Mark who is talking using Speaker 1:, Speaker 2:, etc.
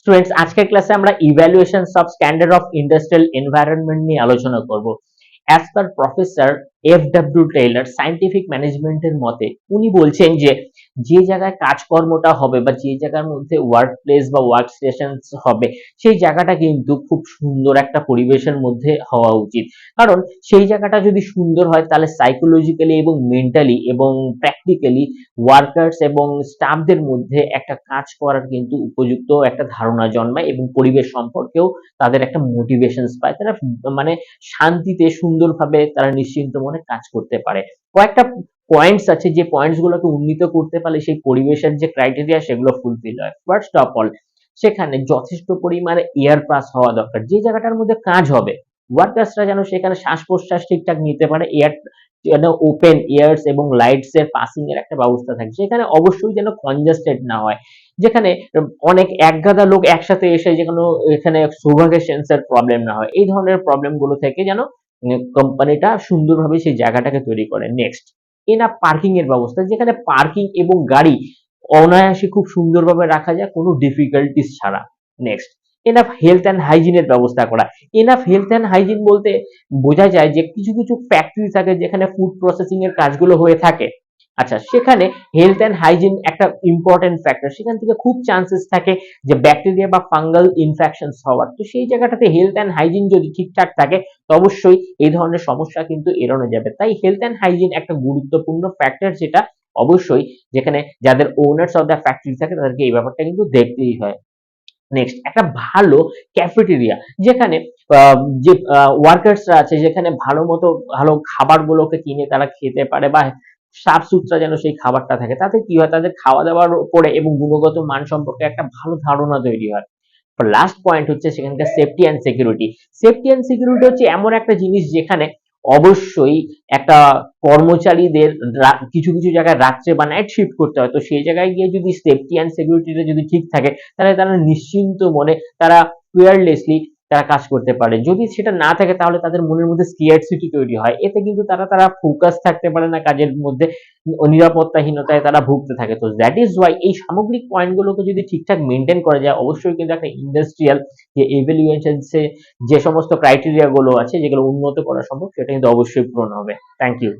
Speaker 1: Students, আজকের ক্লাসে আমরা evaluations of standard of industrial environment নিয়ে আলোচনা করব। As per professor F W. Taylor scientific ম্যানেজমেন্টের মতে উনি বলছেন যে যে জায়গায় কাজকর্মটা হবে বা যে জায়গার মধ্যে ওয়ার্ক প্লেস বা ওয়ার্ক স্টেশন হবে সেই জায়গাটা কিন্তু খুব সুন্দর একটা পরিবেশের মধ্যে হওয়া উচিত। কারণ সেই জায়গাটা যদি সুন্দর হয় তাহলে সাইকোলজিক্যালি এবং মেন্টালি এবং প্র্যাকটিক্যালি ওয়ার্কার্স এবং স্টাফদের মধ্যে একটা কাজ করার কিন্তু উপযুক্ত একটা ধারণা জন্মায় এবং পরিবেশ সম্পর্কেও তাদের একটা মোটিভেশনস পায়। তারা মানে শান্তিতে সুন্দরভাবে তারা নিশ্চিন্ত মনে কাজ করতে পারে। কয়েকটা পয়েন্টস আছে যে পয়েন্টস গুলোকে উন্নীত করতে পারলে সেই পরিবেশের যে ক্রাইটেরিয়া সেগুলো ফুলফিল হয়। ফার্স্ট অফ অল, সেখানে যথেষ্ট পরিমাণে এয়ার পাস হওয়া দরকার। যে জায়গাটার মধ্যে কাজ হবে ওয়ার্কার্সরা যেন সেখানে শ্বাস প্রশ্বাস ঠিকঠাক নিতে পারে, এয়ার যেন ওপেন এয়ারস এবং লাইটস এর পাসিং এর একটা ব্যবস্থা থাকে। সেখানে অবশ্যই যেন কনজাস্টেড না হয়, যেখানে অনেক একগাদা লোক একসাথে এসে যেকোনো এখানে সুফোকেশনস এর প্রবলেম না হয়। এই ধরনের প্রবলেম গুলো থেকে যেন কোম্পানিটা সুন্দরভাবে সেই জায়গাটাকে তৈরি করে। নেক্সট, এনাফ পার্কিং এর ব্যবস্থা, যেখানে পার্কিং এবং গাড়ি অনায়াসে খুব সুন্দরভাবে রাখা যায় কোনো ডিফিকাল্টিস ছাড়া। নেক্সট, এনাফ হেলথ অ্যান্ড হাইজিনের ব্যবস্থা করা। এনাফ হেলথ অ্যান্ড হাইজিন বলতে বোঝা যায় যে কিছু কিছু ফ্যাক্টরি থাকে যেখানে ফুড প্রসেসিং এর কাজগুলো হয়ে থাকে। আচ্ছা, সেখানে হেলথ অ্যান্ড হাইজিন একটা ইম্পর্টেন্ট ফ্যাক্টর। সেখান থেকে খুব চান্সেস থাকে যে ব্যাকটেরিয়া বা ফাঙ্গাল ইনফেকশনস হওয়ার। তো সেই জায়গাটাতে হেলথ অ্যান্ড হাইজিন যদি ঠিকঠাক থাকে তো অবশ্যই এই ধরনের সমস্যা কিন্তু এড়ানো যাবে। তাই হেলথ অ্যান্ড হাইজিন একটা গুরুত্বপূর্ণ ফ্যাক্টর, যেটা অবশ্যই যেখানে যাদের ওনার্স অফ দ্য ফ্যাক্টরি থাকে তাদেরকে এই ব্যাপারটা কিন্তু দেখতেই হয়। নেক্সট, একটা ভালো ক্যাফেটেরিয়া, যেখানে যে ওয়ার্কার্সরা আছে যেখানে ভালো মতো ভালো খাবারগুলোকে কিনে তারা খেতে পারে বা সাফ সুতরা যেন সেই খাবারটা থাকে। তাতে কি হয়, তাদের খাওয়া দাওয়ার উপরে এবং গুণগত মান সম্পর্কে একটা ভালো ধারণা তৈরি হয়। লাস্ট পয়েন্ট হচ্ছে সেখানকার safety and security. Safety and security হচ্ছে এমন একটা জিনিস যেখানে অবশ্যই একটা কর্মচারীদের কিছু কিছু জায়গায় রাত্রে বা নাইট শিফট করতে হয়। তো সেই জায়গায় গিয়ে যদি সেফটি অ্যান্ড সিকিউরিটিটা যদি ঠিক থাকে তাহলে তারা নিশ্চিন্ত মনে তারা ফিয়ারলেসলি তারা কাজ করতে পারে। যদি সেটা না থাকে তাহলে তাদের মনের মধ্যে স্কেয়ারসিটি তৈরি হয়। এতে কিন্তু তারা ফোকাস থাকতে পারে না কাজের মধ্যে, নিরাপত্তাহীনতায় তারা ভুগতে থাকে। তো দ্যাট ইজ ওয়াই এই সামগ্রিক পয়েন্টগুলোকে যদি ঠিকঠাক মেনটেন করা যায় অবশ্যই কিন্তু একটা ইন্ডাস্ট্রিয়াল যে ইভ্যালুয়েশনসে যে সমস্ত ক্রাইটেরিয়া গুলো আছে যেগুলো উন্নত করা সম্ভব সেটা কিন্তু অবশ্যই পূরণ হবে। Thank you.